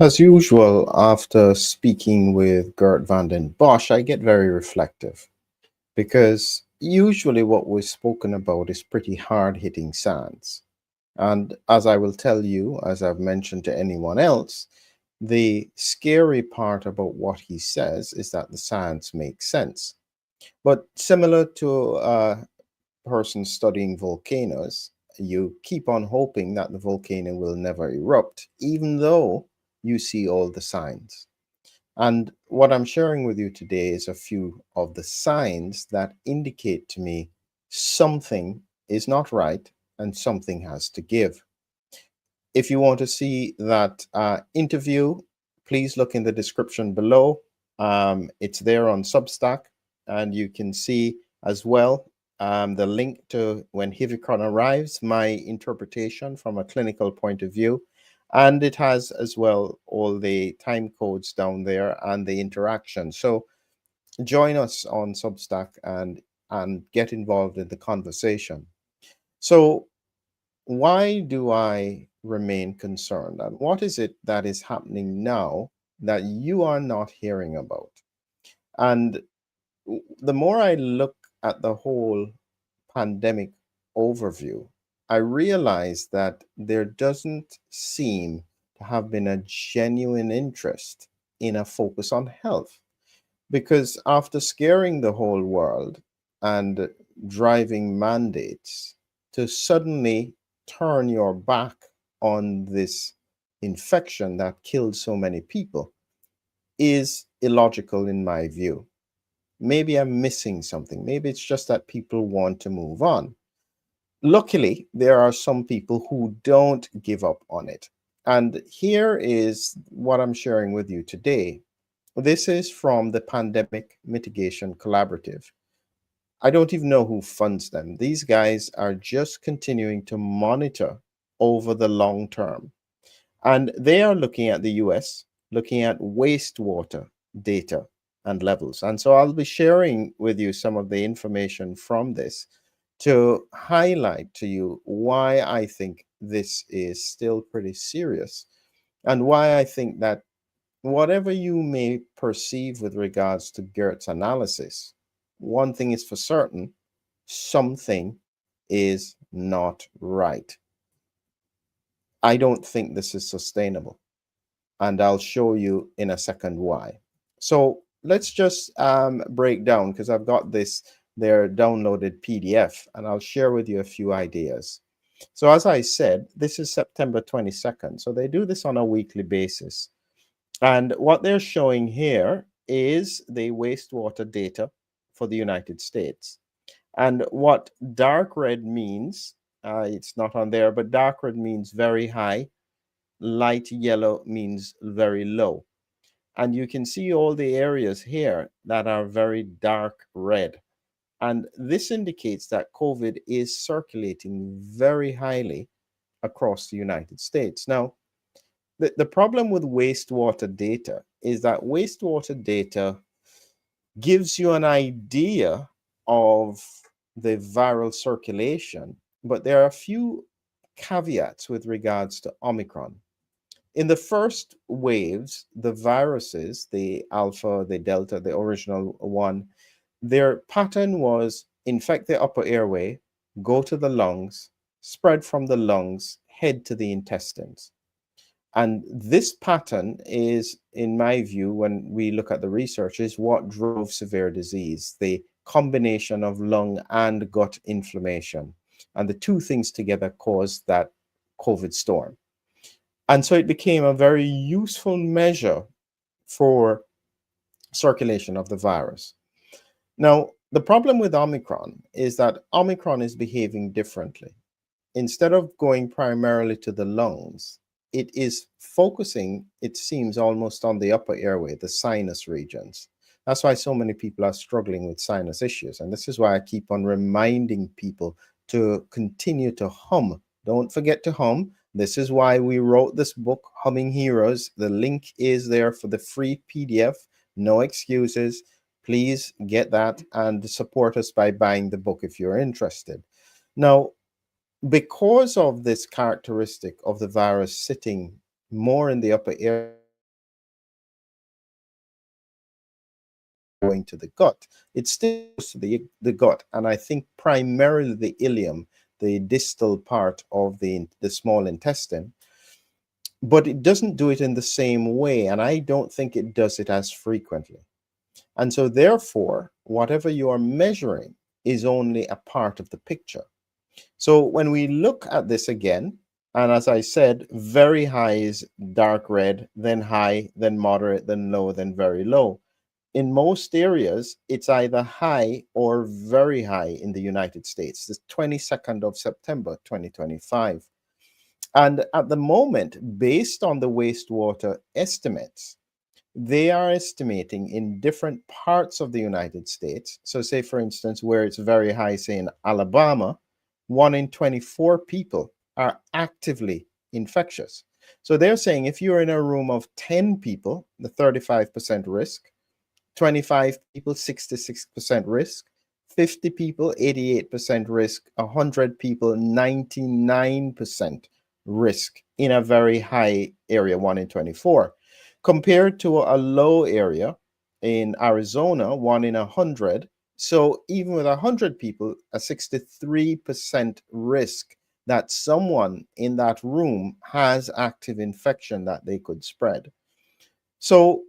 As usual, after speaking with Geert van den Bosch, I get very reflective because usually what we're spoken about is pretty hard hitting science. And as I will tell you, as I've mentioned to anyone else, the scary part about what he says is that the science makes sense. But similar to a person studying volcanoes, you keep on hoping that the volcano will never erupt, even though you see all the signs. And what I'm sharing with you today is a few of the signs that indicate to me something is not right and something has to give. If you want to see that interview, please look in the description below. It's there on Substack, and you can see as well the link to when Hivicron arrives, my interpretation from a clinical point of view. And it has as well all the time codes down there and the interaction. So join us on Substack and get involved in the conversation. So why do I remain concerned? And what is it that is happening now that you are not hearing about? And the more I look at the whole pandemic overview, I realize that there doesn't seem to have been a genuine interest in a focus on health. Because after scaring the whole world and driving mandates to suddenly turn your back on this infection that killed so many people is illogical in my view. Maybe I'm missing something. Maybe it's just that people want to move on. Luckily, there are some people who don't give up on it. And here is what I'm sharing with you today. This is from the Pandemic Mitigation Collaborative. I don't even know who funds them. These guys are just continuing to monitor over the long term. And they are looking at the US, looking at wastewater data and levels. And so I'll be sharing with you some of the information from this to highlight to you why I think this is still pretty serious and why I think that whatever you may perceive with regards to Geert's analysis, one thing is for certain, something is not right. I don't think this is sustainable, and I'll show you in a second why. So let's just break down, because I've got this their downloaded PDF, and I'll share with you a few ideas. So as I said, this is September 22nd. So they do this on a weekly basis. And what they're showing here is the wastewater data for the United States. And what dark red means, it's not on there, but dark red means very high, light yellow means very low. And you can see all the areas here that are very dark red. And this indicates that COVID is circulating very highly across the United States. Now, the problem with wastewater data is that wastewater data gives you an idea of the viral circulation, but there are a few caveats with regards to Omicron. In the first waves, the viruses, the Alpha, the Delta, the original one, their pattern was infect the upper airway, go to the lungs, spread from the lungs, head to the intestines. And this pattern is, in my view, when we look at the research, is what drove severe disease, the combination of lung and gut inflammation. And the two things together caused that COVID storm. And so it became a very useful measure for circulation of the virus. Now, the problem with Omicron is that Omicron is behaving differently. Instead of going primarily to the lungs, it is focusing, it seems, almost on the upper airway, the sinus regions. That's why so many people are struggling with sinus issues. And this is why I keep on reminding people to continue to hum. Don't forget to hum. This is why we wrote this book, Humming Heroes. The link is there for the free PDF. No excuses. Please get that and support us by buying the book if you're interested. Now, because of this characteristic of the virus sitting more in the upper airway, going to the gut. It still goes to the gut, and I think primarily the ileum, the distal part of the small intestine, but it doesn't do it in the same way, and I don't think it does it as frequently. And so therefore, whatever you are measuring is only a part of the picture. So when we look at this again, and as I said, very high is dark red, then high, then moderate, then low, then very low. In most areas, it's either high or very high in the United States. The 22nd of September, 2025. And at the moment, based on the wastewater estimates, they are estimating in different parts of the United States. So, say, for instance, where it's very high, say in Alabama, 1 in 24 people are actively infectious. So, they're saying if you're in a room of 10 people, the 35% risk, 25 people, 66% risk, 50 people, 88% risk, 100 people, 99% risk in a very high area, 1 in 24, compared to a low area in Arizona, 1 in 100. So even with 100 people, a 63% risk that someone in that room has active infection that they could spread. So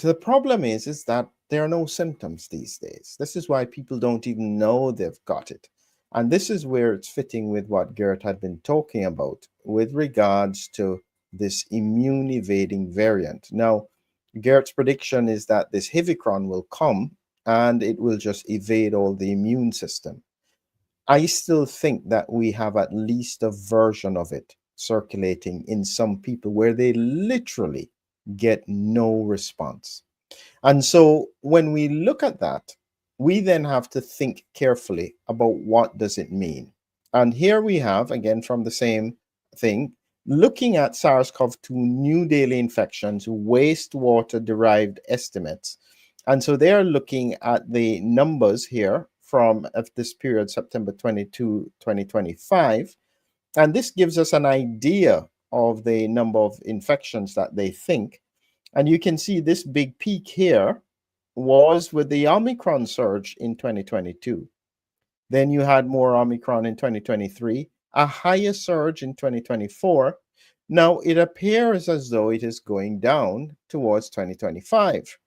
the problem is that there are no symptoms these days. This is why people don't even know they've got it. And this is where it's fitting with what Geert had been talking about with regards to this immune evading variant. Now, Geert's prediction is that this Hivicron will come and it will just evade all the immune system. I still think that we have at least a version of it circulating in some people where they literally get no response. And so when we look at that, we then have to think carefully about what does it mean. And here we have, again, from the same thing, looking at SARS-CoV-2 new daily infections, wastewater derived estimates. And so they are looking at the numbers here from this period, September 22, 2025. And this gives us an idea of the number of infections that they think. And you can see this big peak here was with the Omicron surge in 2022. Then you had more Omicron in 2023, a higher surge in 2024. Now it appears as though it is going down towards 2025.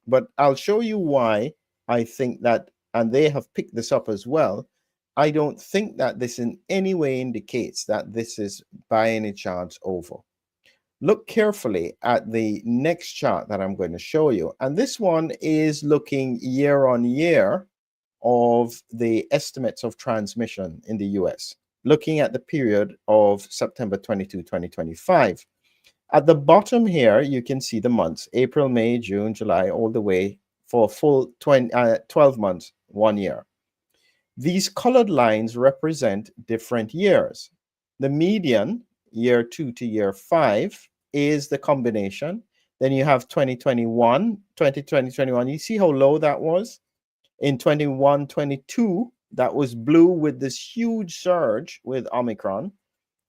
But I'll show you why I think that, and they have picked this up as well. I don't think that this in any way indicates that this is by any chance over. Look carefully at the next chart that I'm going to show you. And this one is looking year on year of the estimates of transmission in the US, looking at the period of September 22, 2025. At the bottom here, you can see the months, April, May, June, July, all the way for a full 12 months, 1 year. These colored lines represent different years. The median, year 2 to year 5, is the combination. Then you have 2021, 2021. You see how low that was? In 21, 22, that was blue with this huge surge with Omicron.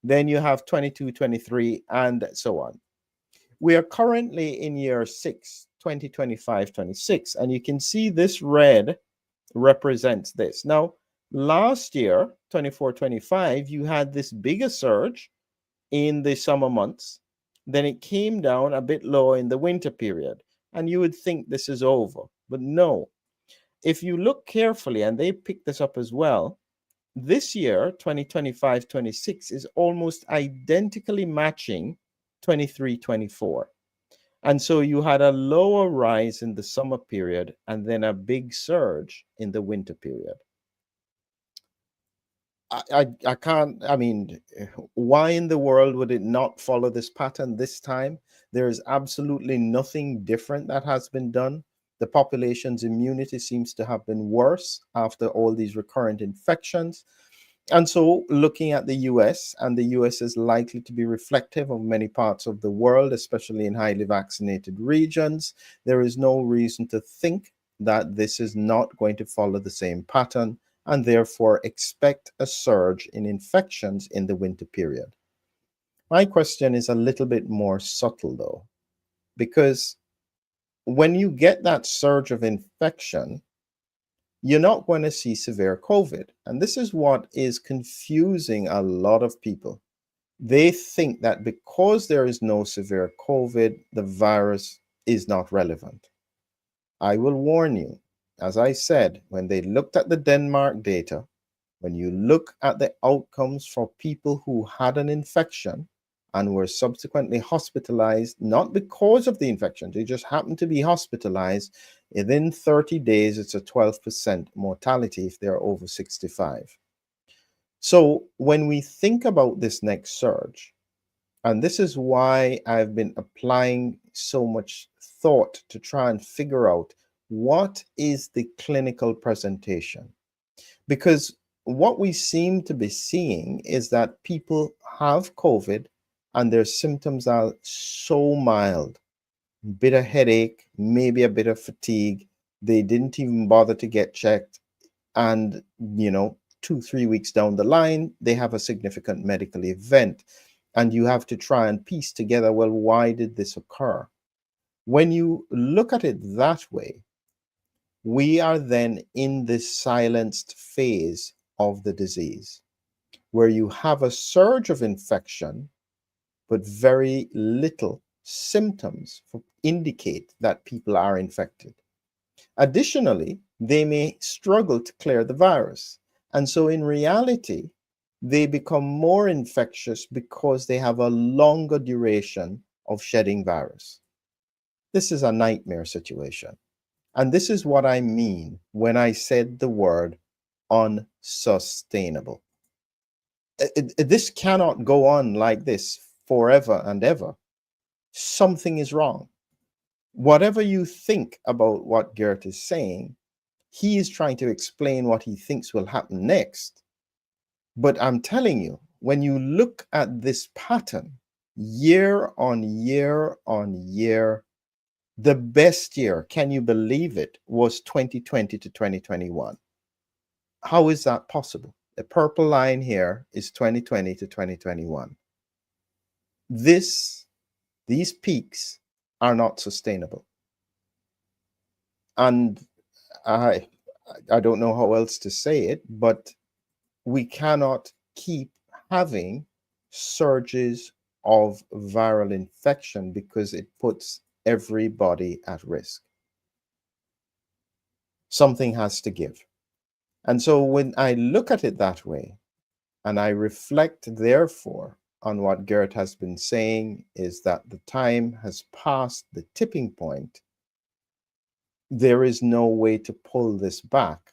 Then you have 22, 23, and so on. We are currently in year 6, 2025, 26, and you can see this red represents this. Now, last year, 24, 25, you had this bigger surge in the summer months. Then it came down a bit lower in the winter period. And you would think this is over, but no. If you look carefully, and they picked this up as well, this year, 2025, 26, is almost identically matching 23, 24. And so you had a lower rise in the summer period and then a big surge in the winter period. I can't, I mean, why in the world would it not follow this pattern this time? There is absolutely nothing different that has been done. The population's immunity seems to have been worse after all these recurrent infections. And so looking at the US, and the US is likely to be reflective of many parts of the world, especially in highly vaccinated regions, there is no reason to think that this is not going to follow the same pattern, and therefore expect a surge in infections in the winter period. My question is a little bit more subtle though, because when you get that surge of infection, you're not going to see severe COVID. And this is what is confusing a lot of people. They think that because there is no severe COVID, the virus is not relevant. I will warn you, as I said, when they looked at the Denmark data, when you look at the outcomes for people who had an infection and were subsequently hospitalized, not because of the infection, they just happened to be hospitalized, within 30 days, it's a 12% mortality if they're over 65. So when we think about this next surge, and this is why I've been applying so much thought to try and figure out what is the clinical presentation. Because what we seem to be seeing is that people have COVID and their symptoms are so mild, bit of headache, maybe a bit of fatigue. They didn't even bother to get checked. And, 2-3 weeks down the line, they have a significant medical event. And you have to try and piece together, well, why did this occur? When you look at it that way, we are then in this silenced phase of the disease, where you have a surge of infection, but very little symptoms indicate that people are infected. Additionally, they may struggle to clear the virus. And so in reality, they become more infectious because they have a longer duration of shedding virus. This is a nightmare situation. And this is what I mean when I said the word unsustainable. This cannot go on like this forever and ever. Something is wrong. Whatever you think about what Geert is saying, he is trying to explain what he thinks will happen next. But I'm telling you, when you look at this pattern, year on year on year, the best year, can you believe it, was 2020 to 2021. How is that possible? The purple line here is 2020 to 2021. These peaks are not sustainable. And I don't know how else to say it, but we cannot keep having surges of viral infection because it puts everybody at risk. Something has to give. And so when I look at it that way, and I reflect therefore on what Geert has been saying, is that the time has passed the tipping point. There is no way to pull this back.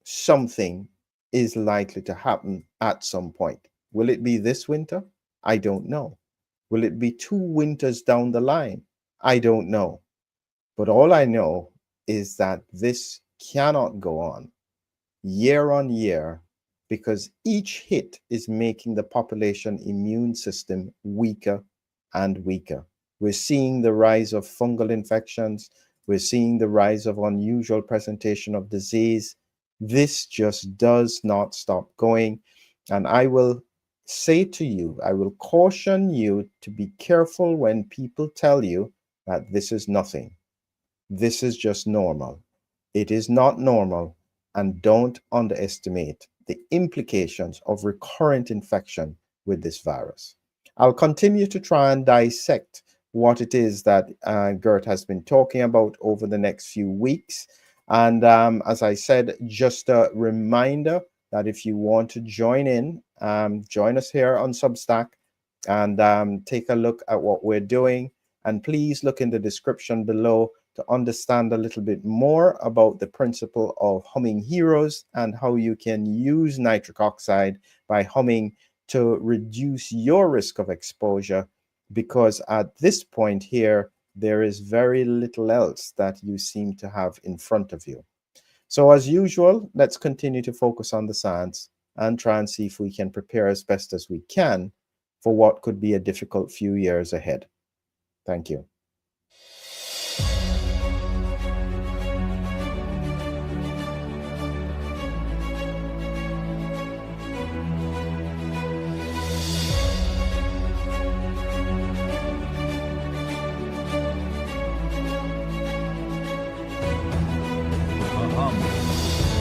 Something is likely to happen at some point. Will it be this winter? I don't know. Will it be 2 winters down the line? I don't know. But all I know is that this cannot go on year, because each hit is making the population immune system weaker and weaker. We're seeing the rise of fungal infections. We're seeing the rise of unusual presentation of disease. This just does not stop going. And I will say to you, I will caution you to be careful when people tell you that this is nothing. This is just normal. It is not normal, and don't underestimate the implications of recurrent infection with this virus. I'll continue to try and dissect what it is that Geert has been talking about over the next few weeks. And as I said, just a reminder that if you want to join in, join us here on Substack and take a look at what we're doing. And please look in the description below to understand a little bit more about the principle of humming heroes and how you can use nitric oxide by humming to reduce your risk of exposure, because at this point here, there is very little else that you seem to have in front of you. So as usual, let's continue to focus on the science and try and see if we can prepare as best as we can for what could be a difficult few years ahead. Thank you.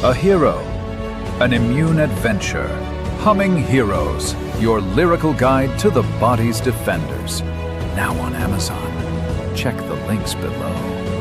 A hero, an immune adventure. Humming Heroes, your lyrical guide to the body's defenders. Now on Amazon. Check the links below.